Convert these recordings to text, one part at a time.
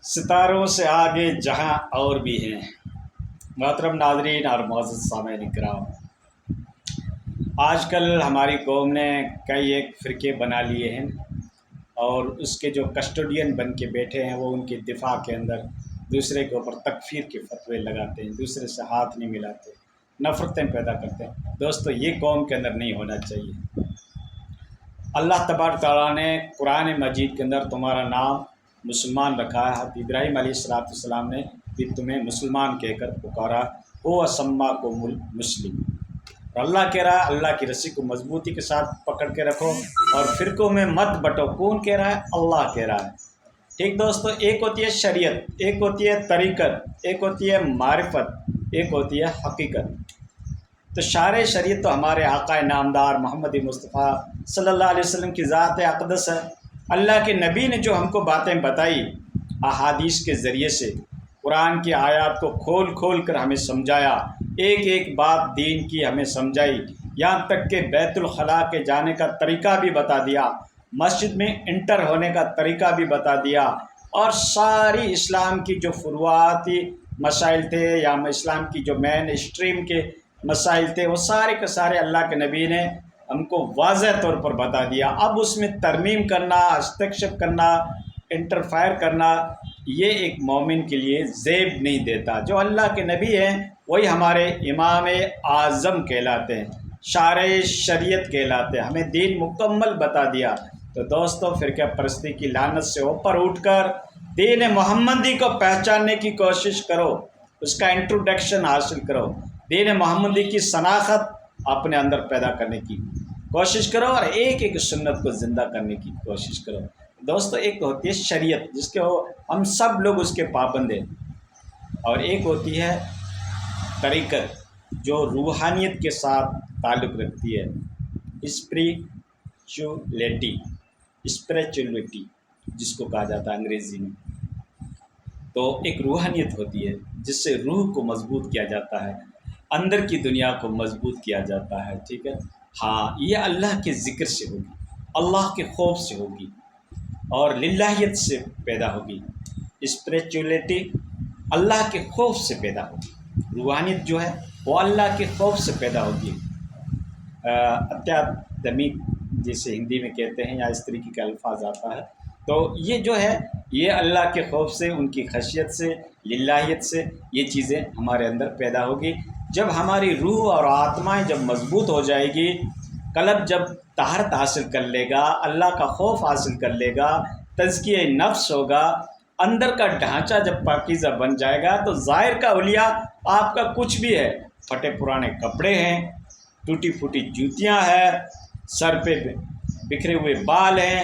ستاروں سے آگے جہاں اور بھی ہیں۔ محترم ناظرین اور معزز سامعین کرام، آج کل ہماری قوم نے کئی ایک فرقے بنا لیے ہیں اور اس کے جو کسٹوڈین بن کے بیٹھے ہیں وہ ان کے دفاع کے اندر دوسرے کے اوپر تکفیر کے فتوے لگاتے ہیں، دوسرے سے ہاتھ نہیں ملاتے، نفرتیں پیدا کرتے ہیں۔ دوستو، یہ قوم کے اندر نہیں ہونا چاہیے۔ اللہ تبارک تعالیٰ نے قرآن مجید کے اندر تمہارا نام مسلمان رکھا ہے۔ حضرت ابراہیم علیہ السلام نے بھی تمہیں مسلمان کہہ کر پکارا، او اسماکم المسلم۔ اور اللہ کہہ رہا ہے اللہ کی رسی کو مضبوطی کے ساتھ پکڑ کے رکھو اور فرقوں میں مت بٹو۔ کون کہہ رہا ہے؟ اللہ کہہ رہا ہے۔ ٹھیک دوستو، ایک ہوتی ہے شریعت، ایک ہوتی ہے طریقت، ایک ہوتی ہے معرفت، ایک ہوتی ہے حقیقت۔ تو شارع شریعت تو ہمارے آقا نامدار محمد مصطفیٰ صلی اللہ علیہ وسلم کی ذات اقدس ہے۔ اللہ کے نبی نے جو ہم کو باتیں بتائی احادیث کے ذریعے سے، قرآن کی آیات کو کھول کھول کر ہمیں سمجھایا، ایک ایک بات دین کی ہمیں سمجھائی، یہاں تک کہ بیت الخلاء کے جانے کا طریقہ بھی بتا دیا، مسجد میں انٹر ہونے کا طریقہ بھی بتا دیا، اور ساری اسلام کی جو فروعاتی مسائل تھے یا اسلام کی جو مین اسٹریم کے مسائل تھے وہ سارے کے سارے اللہ کے نبی نے ہم کو واضح طور پر بتا دیا۔ اب اس میں ترمیم کرنا، ہستکشپ کرنا، انٹرفائر کرنا، یہ ایک مومن کے لیے زیب نہیں دیتا۔ جو اللہ کے نبی ہیں وہی ہمارے امام اعظم کہلاتے ہیں، شارع شریعت کہلاتے ہیں، ہمیں دین مکمل بتا دیا۔ تو دوستو، فرقہ پرستی کی لعنت سے اوپر اٹھ کر دین محمدی کو پہچاننے کی کوشش کرو، اس کا انٹروڈکشن حاصل کرو، دین محمدی کی شناخت اپنے اندر پیدا کرنے کی کوشش کرو اور ایک ایک سنت کو زندہ کرنے کی کوشش کرو۔ دوستو، ایک ہوتی ہے شریعت جس کے ہم سب لوگ اس کے پابند ہیں، اور ایک ہوتی ہے طریقت جو روحانیت کے ساتھ تعلق رکھتی ہے، اسپریچولیٹی جس کو کہا جاتا ہے انگریزی میں۔ تو ایک روحانیت ہوتی ہے جس سے روح کو مضبوط کیا جاتا ہے، اندر کی دنیا کو مضبوط کیا جاتا ہے۔ ٹھیک ہے، ہاں، یہ اللہ کے ذکر سے ہوگی، اللہ کے خوف سے ہوگی اور للہیت سے پیدا ہوگی۔ اسپریچولیٹی اللہ کے خوف سے پیدا ہوگی، روحانیت جو ہے وہ اللہ کے خوف سے پیدا ہوگی۔ اتیادمیک جسے ہندی میں کہتے ہیں یا اس طریقے کا الفاظ آتا ہے، تو یہ جو ہے یہ اللہ کے خوف سے، ان کی خشیت سے، للہیت سے یہ چیزیں ہمارے اندر پیدا ہوگی۔ جب ہماری روح اور آتمائیں جب مضبوط ہو جائے گی، قلب جب طہارت حاصل کر لے گا، اللہ کا خوف حاصل کر لے گا، تزکیہ نفس ہوگا، اندر کا ڈھانچہ جب پاکیزہ بن جائے گا، تو ظاہر کا حلیہ آپ کا کچھ بھی ہے، پھٹے پرانے کپڑے ہیں، ٹوٹی پھوٹی جوتیاں ہیں، سر پہ بکھرے ہوئے بال ہیں،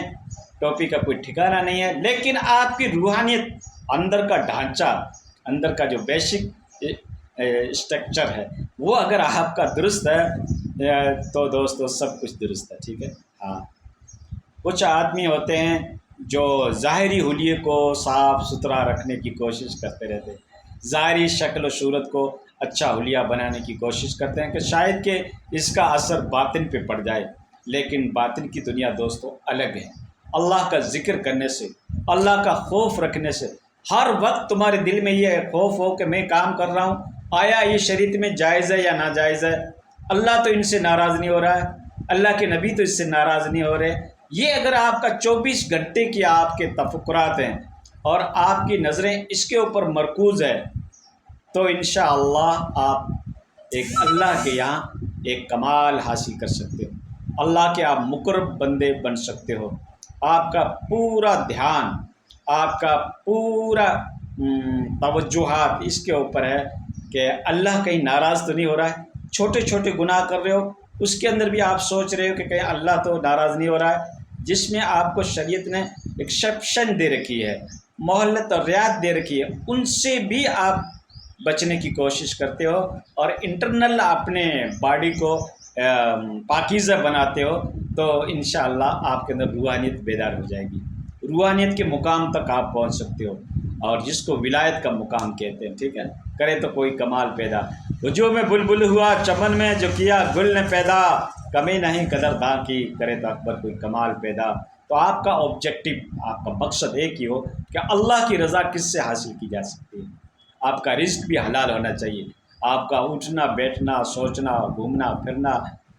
ٹوپی کا کوئی ٹھکانہ نہیں ہے، لیکن آپ کی روحانیت، اندر کا ڈھانچہ، اندر کا جو بیسک اسٹرکچر ہے وہ اگر آپ کا درست ہے تو دوستو سب کچھ درست ہے۔ ٹھیک ہے، ہاں، کچھ آدمی ہوتے ہیں جو ظاہری حلیے کو صاف ستھرا رکھنے کی کوشش کرتے رہتے ہیں، ظاہری شکل و صورت کو اچھا حلیہ بنانے کی کوشش کرتے ہیں کہ شاید کہ اس کا اثر باطن پہ پڑ جائے، لیکن باطن کی دنیا دوستو الگ ہے۔ اللہ کا ذکر کرنے سے، اللہ کا خوف رکھنے سے، ہر وقت تمہارے دل میں یہ خوف ہو کہ میں کام کر رہا ہوں، آیا یہ شریعت میں جائز ہے یا ناجائز ہے، اللہ تو ان سے ناراض نہیں ہو رہا ہے، اللہ کے نبی تو اس سے ناراض نہیں ہو رہے۔ یہ اگر آپ کا 24 گھنٹے کی آپ کے تفکرات ہیں اور آپ کی نظریں اس کے اوپر مرکوز ہے، تو انشاءاللہ آپ ایک اللہ کے یہاں ایک کمال حاصل کر سکتے ہو، اللہ کے آپ مقرب بندے بن سکتے ہو۔ آپ کا پورا دھیان، آپ کا پورا توجہات اس کے اوپر ہے کہ اللہ کہیں ناراض تو نہیں ہو رہا ہے۔ چھوٹے چھوٹے گناہ کر رہے ہو، اس کے اندر بھی آپ سوچ رہے ہو کہ کہیں اللہ تو ناراض نہیں ہو رہا ہے، جس میں آپ کو شریعت نے ایکسیپشن دے رکھی ہے، مہلت اور رعایت دے رکھی ہے، ان سے بھی آپ بچنے کی کوشش کرتے ہو اور انٹرنل اپنے باڈی کو پاکیزہ بناتے ہو، تو انشاءاللہ آپ کے اندر روحانیت بیدار ہو جائے گی، روحانیت کے مقام تک آپ پہنچ سکتے ہو، اور جس کو ولایت کا مقام کہتے ہیں۔ ٹھیک ہے، کرے تو کوئی کمال پیدا، ہجوم میں بلبل ہوا چمن میں جو کیا گل نے پیدا، کمی نہیں قدر داں کی، کرے تو اکبر کوئی کمال پیدا۔ تو آپ کا آبجیکٹو، آپ کا مقصد ایک ہی ہو کہ اللہ کی رضا کس سے حاصل کی جا سکتی ہے۔ آپ کا رزق بھی حلال ہونا چاہیے، آپ کا اٹھنا بیٹھنا سوچنا گھومنا پھرنا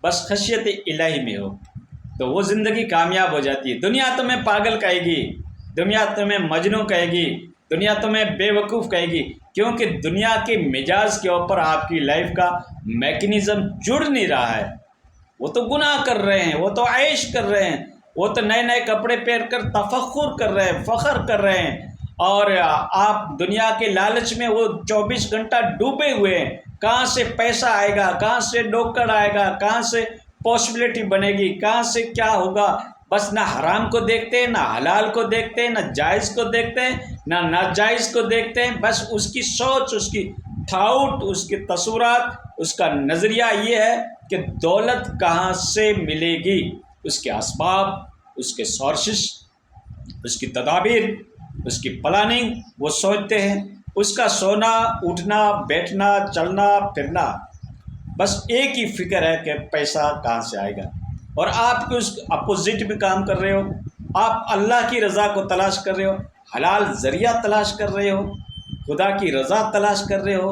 بس خشیت الہی میں ہو، تو وہ زندگی کامیاب ہو جاتی ہے۔ دنیا تمہیں پاگل کہے گی، دنیا تمہیں مجنوں کہے گی، دنیا تمہیں بے وقوف کہے گی، کیونکہ دنیا کے مزاج کے اوپر آپ کی لائف کا میکنزم جڑ نہیں رہا ہے۔ وہ تو گناہ کر رہے ہیں، وہ تو عیش کر رہے ہیں، وہ تو نئے نئے کپڑے پہن کر تفخر کر رہے ہیں، فخر کر رہے ہیں، اور آپ دنیا کے لالچ میں وہ 24 گھنٹہ ڈوبے ہوئے ہیں۔ کہاں سے پیسہ آئے گا، کہاں سے نوکر آئے گا، کہاں سے پاسبلٹی بنے گی، کہاں سے کیا ہوگا، بس نہ حرام کو دیکھتے ہیں، نہ حلال کو دیکھتے ہیں، نہ جائز کو دیکھتے ہیں، نہ ناجائز کو دیکھتے ہیں۔ بس اس کی سوچ، اس کی تھاؤٹ، اس کے تصورات، اس کا نظریہ یہ ہے کہ دولت کہاں سے ملے گی، اس کے اسباب، اس کے سورسز، اس کی تدابیر، اس کی پلاننگ وہ سوچتے ہیں۔ اس کا سونا اٹھنا بیٹھنا چلنا پھرنا بس ایک ہی فکر ہے کہ پیسہ کہاں سے آئے گا، اور آپ کو اس اپوزٹ میں کام کر رہے ہو۔ آپ اللہ کی رضا کو تلاش کر رہے ہو، حلال ذریعہ تلاش کر رہے ہو، خدا کی رضا تلاش کر رہے ہو،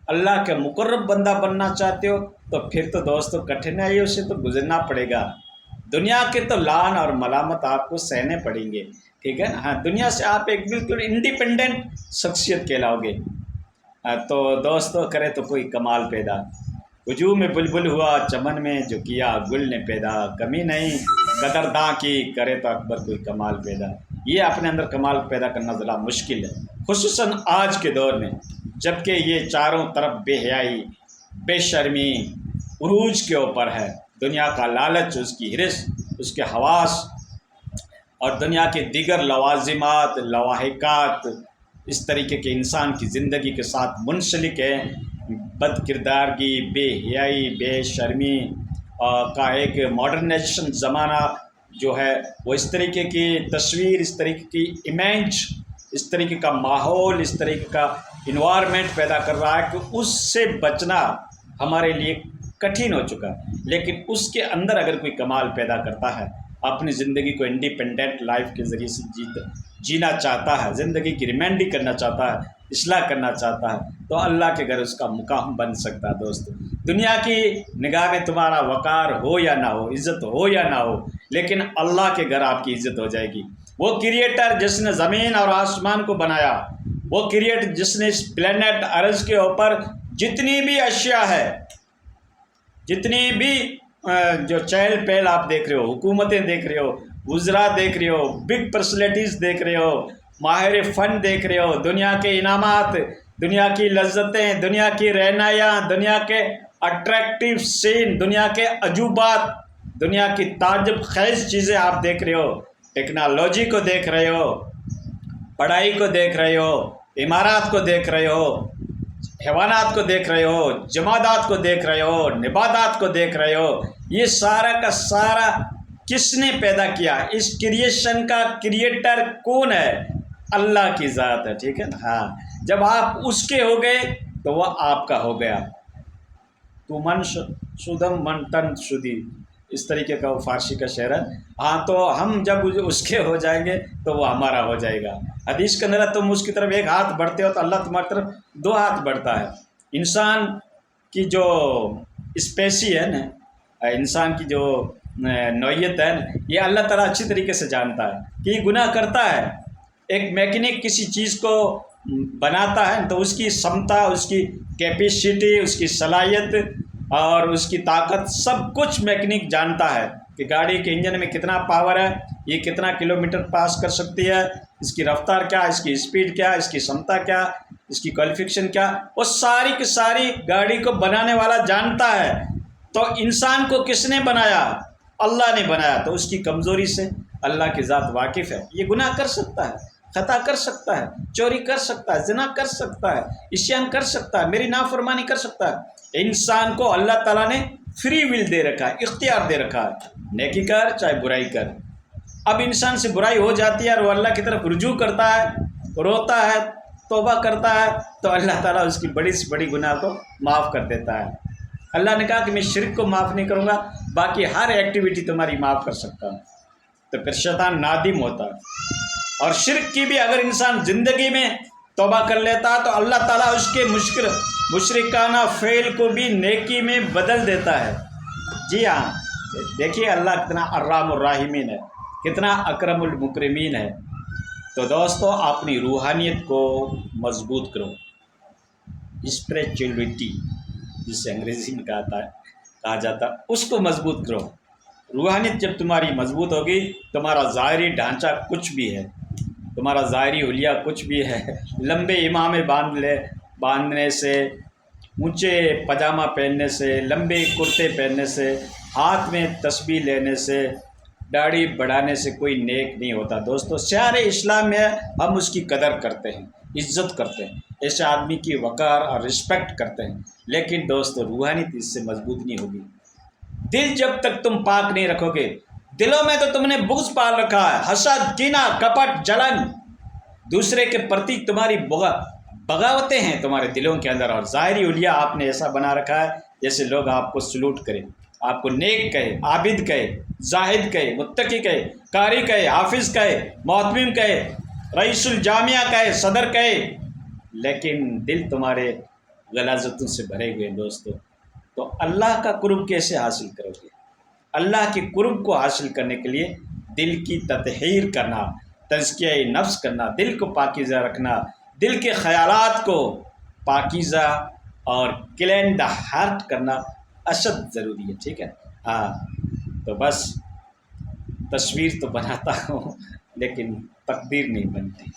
اللہ کے مقرب بندہ بننا چاہتے ہو، تو پھر تو دوستو کٹھنائیوں سے تو گزرنا پڑے گا۔ دنیا کے تو لعن اور ملامت آپ کو سہنے پڑیں گے، ٹھیک ہے نا۔ ہاں، دنیا سے آپ ایک بالکل انڈیپینڈنٹ شخصیت کہلاؤ گے۔ تو دوستو کرے تو کوئی کمال پیدا، ہجوم میں بلبل ہوا چمن میں، جو کیا گل نے پیدا، کمی نہیں قدرداں کی، کرے تو اکبر کوئی کمال پیدا۔ یہ اپنے اندر کمال پیدا کرنا ذرا مشکل ہے، خصوصاً آج کے دور میں، جب کہ یہ چاروں طرف بے حیائی، بے شرمی عروج کے اوپر ہے۔ دنیا کا لالچ، اس کی ہرس، اس کے حواس اور دنیا کے دیگر لوازمات لواحقات اس طریقے کے انسان کی زندگی کے ساتھ منسلک ہے۔ بد کردارگی، بے حیائی، بے شرمی کا ایک ماڈرنائزیشن زمانہ جو ہے، وہ اس طریقے کی تصویر، اس طریقے کی امیج، اس طریقے کا ماحول، اس طریقے کا انوائرمنٹ پیدا کر رہا ہے کہ اس سے بچنا ہمارے لیے کٹھن ہو چکا ہے۔ لیکن اس کے اندر اگر کوئی کمال پیدا کرتا ہے، اپنی زندگی کو انڈیپینڈنٹ لائف کے ذریعے سے جینا چاہتا ہے، زندگی کی ریمینڈی کرنا چاہتا ہے، اصلاح کرنا چاہتا ہے، تو اللہ کے گھر اس کا مقام بن سکتا ہے۔ دوستو، دنیا کی نگاہ میں تمہارا وقار ہو یا نہ ہو، عزت ہو یا نہ ہو، لیکن اللہ کے گھر آپ کی عزت ہو جائے گی۔ وہ کریٹر جس نے زمین اور آسمان کو بنایا، وہ کریٹر جس نے اس پلینٹ ارض کے اوپر جتنی بھی اشیاء ہے، جتنی بھی جو چہل پہل آپ دیکھ رہے ہو، حکومتیں دیکھ رہے ہو، وزراء دیکھ رہے ہو، بگ پرسنالٹیز دیکھ رہے ہو، ماہر فن دیکھ رہے ہو، دنیا کے انعامات، دنیا کی لذتیں، دنیا کی رہنایاں، دنیا کے اٹریکٹیو سین، دنیا کے عجوبات، دنیا کی تعجب خیز چیزیں آپ دیکھ رہے ہو، ٹیکنالوجی کو دیکھ رہے ہو، پڑھائی کو دیکھ رہے ہو، عمارات کو دیکھ رہے ہو، حیوانات کو دیکھ رہے ہو، جمادات کو دیکھ رہے ہو، نباتات کو دیکھ رہے ہو۔ یہ سارا کا سارا کس نے پیدا کیا؟ اس کریشن کا کریٹر کون ہے؟ اللہ کی ذات ہے، ٹھیک ہے نا۔ ہاں، جب آپ اس کے ہو گئے تو وہ آپ کا ہو گیا۔ تو من شدم من تن شدی، اس طریقے کا وہ فارسی کا شعر ہے۔ ہاں، تو ہم جب اس کے ہو جائیں گے تو وہ ہمارا ہو جائے گا۔ حدیث کے اندر تم اس کی طرف ایک ہاتھ بڑھتے ہو تو اللہ تمہاری طرف 2 ہاتھ بڑھتا ہے۔ انسان کی جو اسپیسی ہے نا، انسان کی جو نوعیت ہے نا، یہ اللہ تعالیٰ اچھی طریقے سے جانتا ہے کہ یہ گناہ کرتا ہے۔ ایک میکینک کسی چیز کو بناتا ہے تو اس کی سمتا، اس کی کیپیسٹی، اس کی صلاحیت اور اس کی طاقت سب کچھ میکینک جانتا ہے کہ گاڑی کے انجن میں کتنا پاور ہے، یہ کتنا کلومیٹر پاس کر سکتی ہے، اس کی رفتار کیا، اس کی اسپیڈ کیا، اس کی سمتا کیا، اس کی کوالیفیکیشن کیا، وہ ساری کی ساری گاڑی کو بنانے والا جانتا ہے۔ تو انسان کو کس نے بنایا؟ اللہ نے بنایا۔ تو اس کی کمزوری سے اللہ کی ذات واقف ہے۔ یہ گناہ کر سکتا ہے، خطا کر سکتا ہے، چوری کر سکتا ہے، زنا کر سکتا ہے، عصیان کر سکتا ہے، میری نافرمانی کر سکتا ہے۔ انسان کو اللہ تعالیٰ نے فری ول دے رکھا ہے، اختیار دے رکھا ہے، نیکی کر چاہے برائی کر۔ اب انسان سے برائی ہو جاتی ہے اور وہ اللہ کی طرف رجوع کرتا ہے، روتا ہے، توبہ کرتا ہے، تو اللہ تعالیٰ اس کی بڑی سے بڑی گناہ کو معاف کر دیتا ہے۔ اللہ نے کہا کہ میں شرک کو معاف نہیں کروں گا، باقی ہر ایکٹیویٹی تمہاری معاف کر سکتا ہوں۔ تو پھر شیطان نادم ہوتا ہے۔ اور شرک کی بھی اگر انسان زندگی میں توبہ کر لیتا ہے تو اللہ تعالیٰ اس کے مشرکانہ فعل کو بھی نیکی میں بدل دیتا ہے۔ جی ہاں، دیکھیے اللہ کتنا ارحم الراحمین ہے، کتنا اکرم المکرمین ہے۔ تو دوستو اپنی روحانیت کو مضبوط کرو، اسپریچولیٹی جسے انگریزی میں کہا جاتا ہے، اس کو مضبوط کرو۔ روحانیت جب تمہاری مضبوط ہوگی، تمہارا ظاہری ڈھانچہ کچھ بھی ہے، تمہارا ظاہری حلیہ کچھ بھی ہے، لمبے امامے باندھنے سے، اونچے پاجامہ پہننے سے، لمبے کرتے پہننے سے، ہاتھ میں تسبیح لینے سے، داڑھی بڑھانے سے کوئی نیک نہیں ہوتا۔ دوستو شعار اسلام میں ہم اس کی قدر کرتے ہیں، عزت کرتے ہیں، ایسے آدمی کی وقار اور رسپیکٹ کرتے ہیں، لیکن دوستو روحانیت اس سے مضبوط نہیں ہوگی۔ دل جب تک تم پاک نہیں رکھو گے، دلوں میں تو تم نے بغض پال رکھا ہے، حسد، کینہ، کپٹ، جلن، دوسرے کے پرتی تمہاری بغاوتیں ہیں تمہارے دلوں کے اندر، اور ظاہری حلیہ آپ نے ایسا بنا رکھا ہے جیسے لوگ آپ کو سلوٹ کریں، آپ کو نیک کہے، عابد کہے، زاہد کہے، متقی کہے، قاری کہے، حافظ کہے، محتمم کہے، رئیس الجامعہ کہے، صدر کہے، لیکن دل تمہارے غلاظتوں سے بھرے ہوئے دوستو۔ تو اللہ کا قرب کیسے حاصل کرو گے؟ اللہ کے قرب کو حاصل کرنے کے لیے دل کی تطہیر کرنا، تزکیہ نفس کرنا، دل کو پاکیزہ رکھنا، دل کے خیالات کو پاکیزہ اور کلین دا ہارٹ کرنا اشد ضروری ہے، ٹھیک ہے؟ ہاں، تو بس تصویر تو بناتا ہوں لیکن تقدیر نہیں بنتی۔